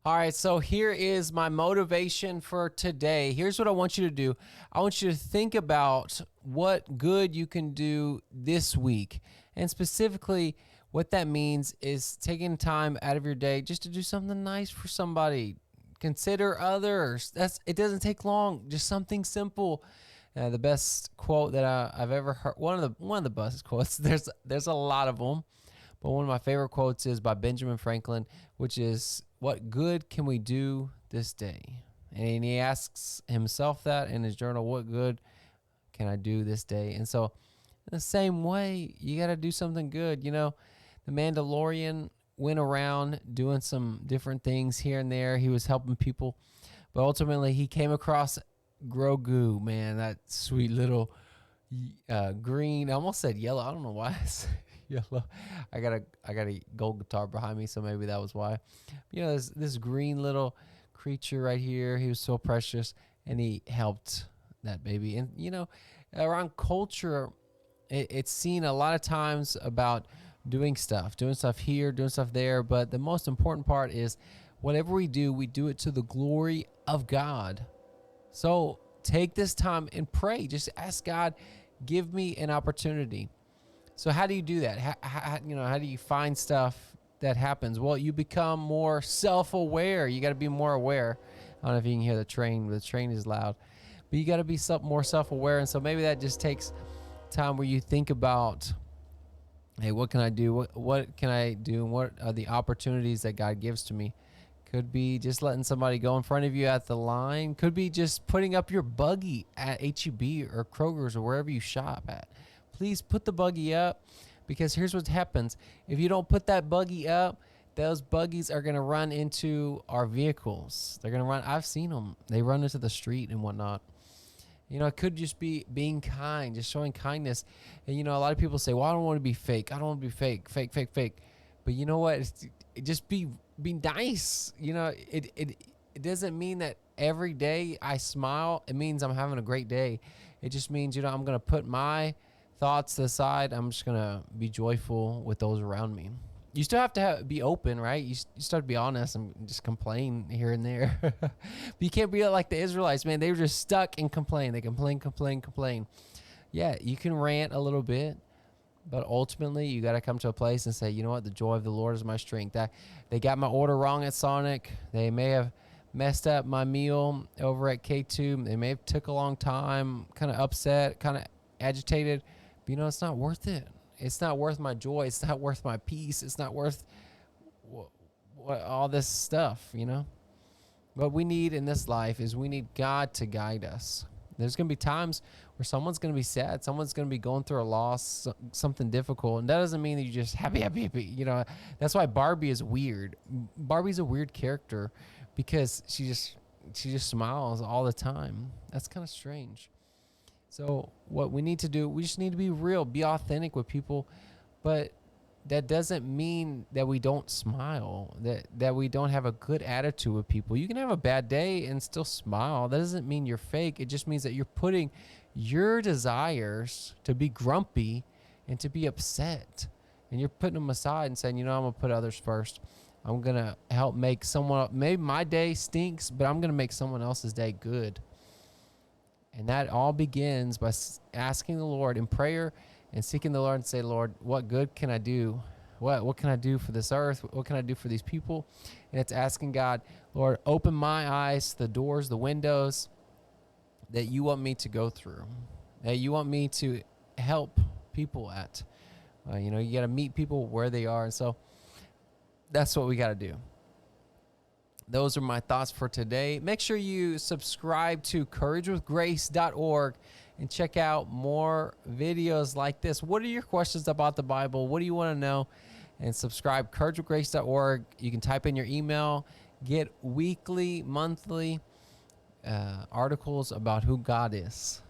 All right, so here is my motivation for today. Here's what I want you to do. I want you to think about what good you can do this week. And specifically, what that means is taking time out of your day just to do something nice for somebody. Consider others. It doesn't take long, just something simple. The best quote that I've ever heard, one of the best quotes, there's a lot of them, but one of my favorite quotes is by Benjamin Franklin, which is, "What good can we do this day?" And he asks himself that in his journal, what good can I do this day? And so in the same way, you got to do something good. You know, the Mandalorian went around doing some different things here and there. He was helping people, but ultimately he came across Grogu, man, that sweet little green. I almost said yellow. I don't know why I said yellow. I got a gold guitar behind me, so maybe that was why. You know, this green little creature right here. He was so precious, and he helped that baby. And you know, around culture, it's seen a lot of times about doing stuff here, doing stuff there. But the most important part is whatever we do it to the glory of God. So take this time and pray. Just ask God, give me an opportunity. So how do you do that? How do you find stuff that happens? Well, you become more self-aware. You got to be more aware. I don't know if you can hear the train. The train is loud. But you got to be more self-aware. And so maybe that just takes time where you think about, hey, what can I do? What can I do? And what are the opportunities that God gives to me? Could be just letting somebody go in front of you at the line. Could be just putting up your buggy at H-E-B or Kroger's or wherever you shop at. Please put the buggy up, because here's what happens. If you don't put that buggy up, those buggies are going to run into our vehicles. They're going to run. I've seen them. They run into the street and whatnot. You know, it could just be being kind, just showing kindness. And, you know, a lot of people say, well, I don't want to be fake. I don't want to be fake. But you know what? Just be nice. You know, it doesn't mean that every day I smile, it means I'm having a great day. It just means, you know, I'm going to put my thoughts to the side. I'm just going to be joyful with those around me. You still have to be open, right? You still have to be honest and just complain here and there. But you can't be like the Israelites, man. They were just stuck in complain. They complain. Yeah, you can rant a little bit, but ultimately you got to come to a place and say, you know what? The joy of the Lord is my strength. They got my order wrong at Sonic. They may have messed up my meal over at K2. They may have took a long time, kind of upset, kind of agitated. But, you know, it's not worth it. It's not worth my joy. It's not worth my peace. It's not worth all this stuff, you know. What we need in this life is we need God to guide us. There's going to be times where someone's going to be sad. Someone's going to be going through a loss, something difficult. And that doesn't mean that you're just happy. You know, that's why Barbie is weird. Barbie's a weird character because she just smiles all the time. That's kind of strange. So what we need to do, we just need to be real, be authentic with people. But that doesn't mean that we don't smile, that we don't have a good attitude with people. You can have a bad day and still smile. That doesn't mean you're fake. It just means that you're putting your desires to be grumpy and to be upset, and you're putting them aside and saying, you know, I'm going to put others first. I'm going to help make someone, maybe my day stinks, but I'm going to make someone else's day good. And that all begins by asking the Lord in prayer and seeking the Lord and say, Lord, what good can I do? What can I do for this earth? What can I do for these people? And it's asking God, Lord, open my eyes, the doors, the windows that you want me to go through, that you want me to help people at. You know, you got to meet people where they are. And so that's what we got to do. Those are my thoughts for today. Make sure you subscribe to couragewithgrace.org and check out more videos like this. What are your questions about the Bible? What do you want to know? And subscribe, couragewithgrace.org. You can type in your email, get weekly, monthly articles about who God is.